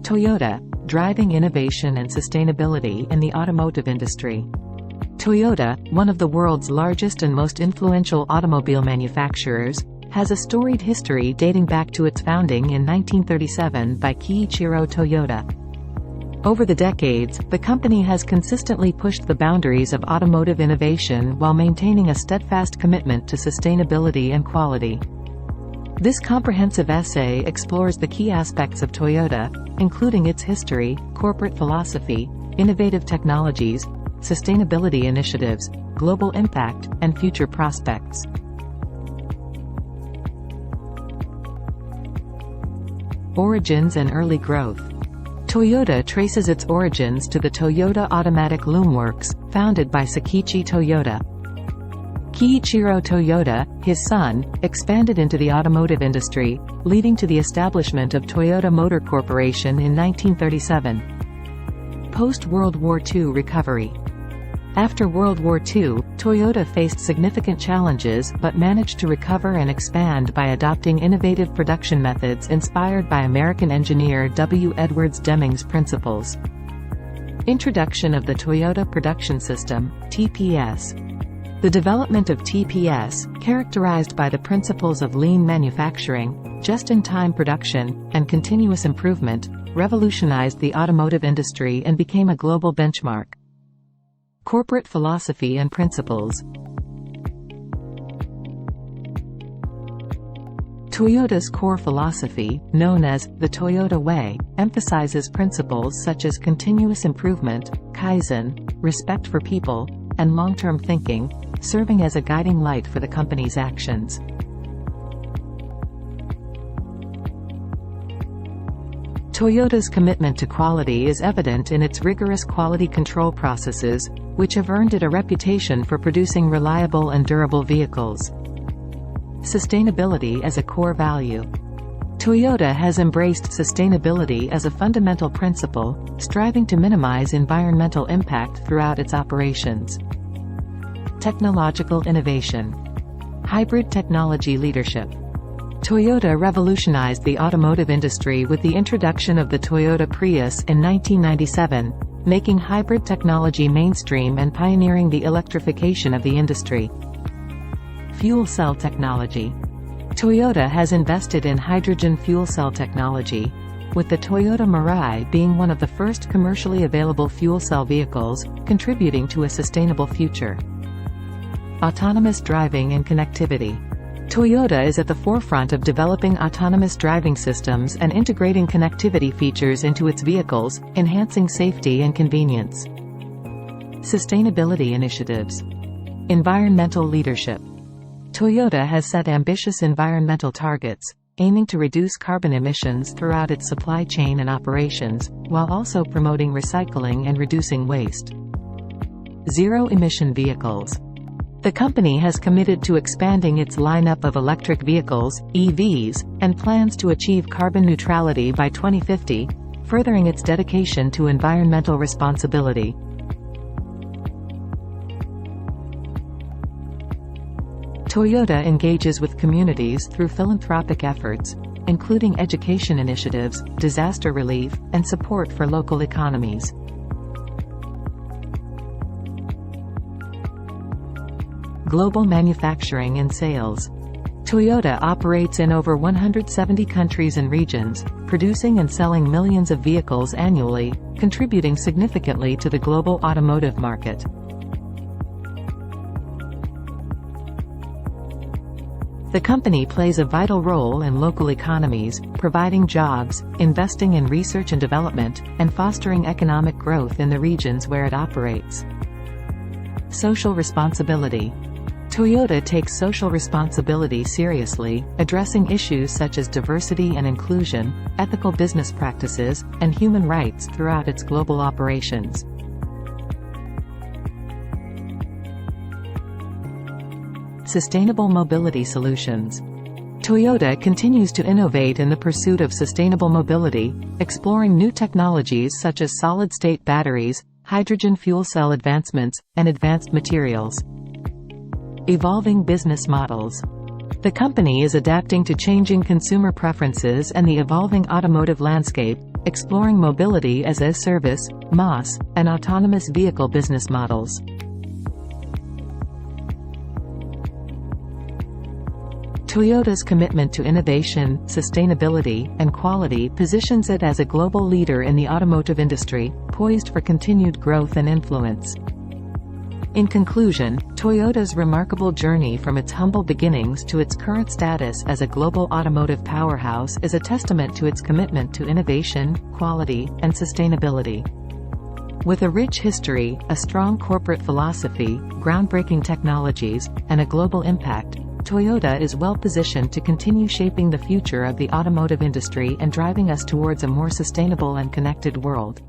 Toyota, driving innovation and sustainability in the automotive industry. Toyota, one of the world's largest and most influential automobile manufacturers, has a storied history dating back to its founding in 1937 by Kiichiro Toyota. Over the decades, the company has consistently pushed the boundaries of automotive innovation while maintaining a steadfast commitment to sustainability and quality. This comprehensive essay explores the key aspects of Toyota, including its history, corporate philosophy, innovative technologies, sustainability initiatives, global impact, and future prospects. Origins and early growth. Toyota traces its origins to the Toyota Automatic Loom Works, founded by Sakichi Toyota. Kiichiro Toyota, his son, expanded into the automotive industry, leading to the establishment of Toyota Motor Corporation in 1937. Post-World War II recovery. After World War II, Toyota faced significant challenges but managed to recover and expand by adopting innovative production methods inspired by American engineer W. Edwards Deming's principles. Introduction of the Toyota Production System, TPS. The development of TPS, characterized by the principles of lean manufacturing, just-in-time production, and continuous improvement, revolutionized the automotive industry and became a global benchmark. Corporate philosophy and principles. Toyota's core philosophy, known as the Toyota Way, emphasizes principles such as continuous improvement, kaizen, respect for people, and long-term thinking, serving as a guiding light for the company's actions. Toyota's commitment to quality is evident in its rigorous quality control processes, which have earned it a reputation for producing reliable and durable vehicles. Sustainability as a core value. Toyota has embraced sustainability as a fundamental principle, striving to minimize environmental impact throughout its operations. Technological innovation. Hybrid technology leadership. Toyota revolutionized the automotive industry with the introduction of the Toyota Prius in 1997, making hybrid technology mainstream and pioneering the electrification of the industry. Fuel cell technology. Toyota has invested in hydrogen fuel cell technology, with the Toyota Mirai being one of the first commercially available fuel cell vehicles, contributing to a sustainable future. Autonomous driving and connectivity. Toyota is at the forefront of developing autonomous driving systems and integrating connectivity features into its vehicles, enhancing safety and convenience. Sustainability initiatives. Environmental leadership. Toyota has set ambitious environmental targets, aiming to reduce carbon emissions throughout its supply chain and operations, while also promoting recycling and reducing waste. Zero-emission vehicles. The company has committed to expanding its lineup of electric vehicles, EVs, and plans to achieve carbon neutrality by 2050, furthering its dedication to environmental responsibility. Toyota engages with communities through philanthropic efforts, including education initiatives, disaster relief, and support for local economies. Global manufacturing and sales. Toyota operates in over 170 countries and regions, producing and selling millions of vehicles annually, contributing significantly to the global automotive market. The company plays a vital role in local economies, providing jobs, investing in research and development, and fostering economic growth in the regions where it operates. Social responsibility. Toyota takes social responsibility seriously, addressing issues such as diversity and inclusion, ethical business practices, and human rights throughout its global operations. Sustainable mobility solutions. Toyota continues to innovate in the pursuit of sustainable mobility, exploring new technologies such as solid-state batteries, hydrogen fuel cell advancements, and advanced materials. Evolving business models. The company is adapting to changing consumer preferences and the evolving automotive landscape, exploring mobility as a service, MaaS, and autonomous vehicle business models. Toyota's commitment to innovation, sustainability, and quality positions it as a global leader in the automotive industry, poised for continued growth and influence. In conclusion, Toyota's remarkable journey from its humble beginnings to its current status as a global automotive powerhouse is a testament to its commitment to innovation, quality, and sustainability. With a rich history, a strong corporate philosophy, groundbreaking technologies, and a global impact, Toyota is well-positioned to continue shaping the future of the automotive industry and driving us towards a more sustainable and connected world.